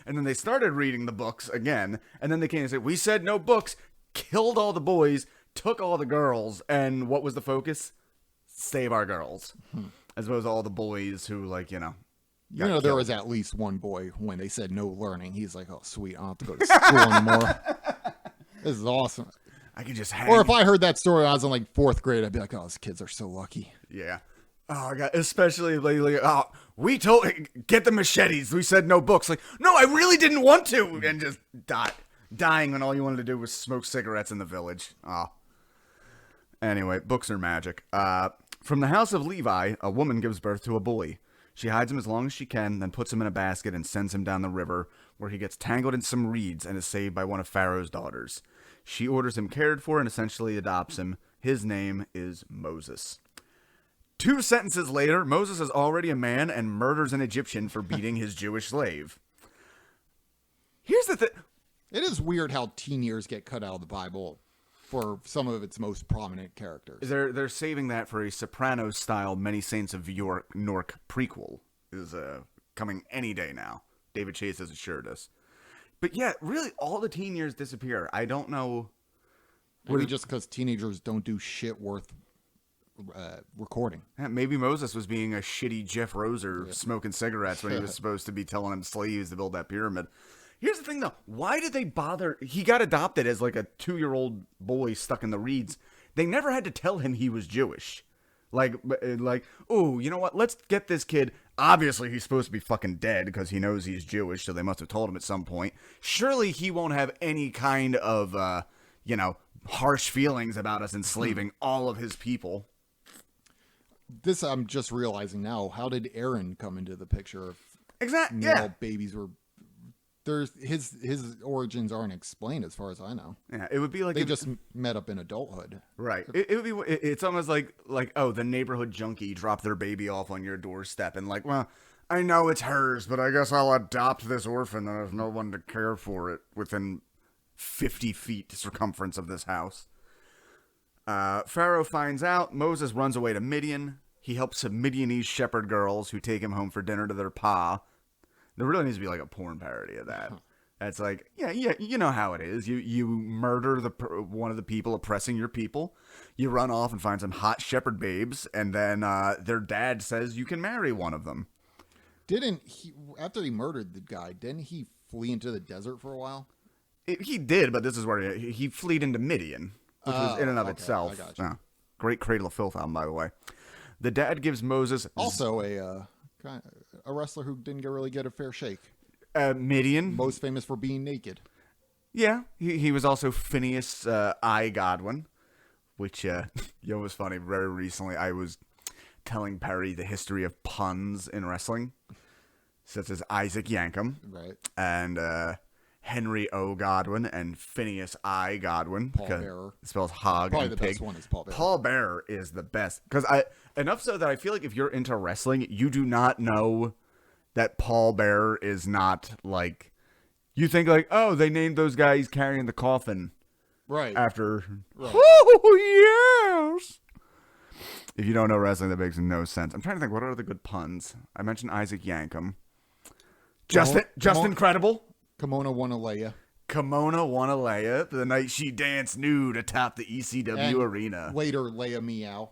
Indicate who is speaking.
Speaker 1: And then they started reading the books again. And then they came and said, we said no books, killed all the boys, took all the girls. And what was the focus? Save our girls. As opposed to all the boys who, like, you know.
Speaker 2: There was at least one boy when they said no learning. He's like, oh, sweet. I don't have to go to school anymore. This is awesome.
Speaker 1: I can just hang.
Speaker 2: Or if I heard that story when I was in like 4th grade, I'd be like, oh, these kids are so lucky.
Speaker 1: Yeah. Oh, my God. Especially lately. Oh, we told, get the machetes. We said no books. Like, no, I really didn't want to. And just dying when all you wanted to do was smoke cigarettes in the village. Oh. Anyway, books are magic. From the house of Levi, a woman gives birth to a boy. She hides him as long as she can, then puts him in a basket and sends him down the river, where he gets tangled in some reeds and is saved by one of Pharaoh's daughters. She orders him cared for and essentially adopts him. His name is Moses. 2 sentences later, Moses is already a man and murders an Egyptian for beating his Jewish slave. Here's the thing.
Speaker 2: It is weird how teen years get cut out of the Bible for some of its most prominent characters.
Speaker 1: They're saving that for a Sopranos-style Many Saints of Newark prequel. Is coming any day now. David Chase has assured us. But yeah, really, all the teen years disappear. I don't know.
Speaker 2: Maybe just because teenagers don't do shit worth recording.
Speaker 1: Maybe Moses was being a shitty Jeff Roser smoking cigarettes when he was supposed to be telling him slaves to build that pyramid. Here's the thing, though. Why did they bother? He got adopted as like a 2-year-old boy stuck in the reeds. They never had to tell him he was Jewish. Like, oh, you know what? Let's get this kid. Obviously, he's supposed to be fucking dead because he knows he's Jewish, so they must have told him at some point. Surely he won't have any kind of, harsh feelings about us enslaving all of his people.
Speaker 2: This I'm just realizing now. How did Aaron come into the picture?
Speaker 1: Exactly. Yeah.
Speaker 2: Babies were. His origins aren't explained as far as I know.
Speaker 1: Yeah, it would be like
Speaker 2: they just met up in adulthood.
Speaker 1: Right. It would be. It's almost like oh, the neighborhood junkie dropped their baby off on your doorstep and like, well, I know it's hers, but I guess I'll adopt this orphan that has no one to care for it within 50 feet circumference of this house. Pharaoh finds out. Moses runs away to Midian. He helps some Midianese shepherd girls who take him home for dinner to their pa. There really needs to be like a porn parody of that. That's like, yeah, you know how it is. You murder one of the people oppressing your people. You run off and find some hot shepherd babes, and then their dad says you can marry one of them.
Speaker 2: Didn't he, after he murdered the guy, didn't he flee into the desert for a while?
Speaker 1: He did, but this is where he fled into Midian, which was in and of itself.
Speaker 2: I got you.
Speaker 1: Great Cradle of Filth album, by the way. The dad gives Moses...
Speaker 2: Also a wrestler who didn't really get a fair shake.
Speaker 1: Midian.
Speaker 2: Most famous for being naked.
Speaker 1: Yeah, he was also Phineas I. Godwin, which, was funny. Very recently, I was telling Perry the history of puns in wrestling, such as Isaac Yankem.
Speaker 2: Right.
Speaker 1: And Henry O. Godwin and Phineas I. Godwin.
Speaker 2: Paul Bearer.
Speaker 1: It spells hog
Speaker 2: Probably
Speaker 1: and
Speaker 2: the
Speaker 1: pig.
Speaker 2: best one is Paul Bearer.
Speaker 1: Paul Bearer is the best. Because enough so that I feel like if you're into wrestling, you do not know that Paul Bearer is not like... You think like, oh, they named those guys carrying the coffin.
Speaker 2: Right.
Speaker 1: After...
Speaker 2: Right.
Speaker 1: Oh, yes! If you don't know wrestling, that makes no sense. I'm trying to think, what are the good puns? I mentioned Isaac Yankem. Just Incredible.
Speaker 2: Kimona Wanalea.
Speaker 1: Kimona Wanalea, the night she danced nude atop the ECW arena.
Speaker 2: Later, Leia Meow.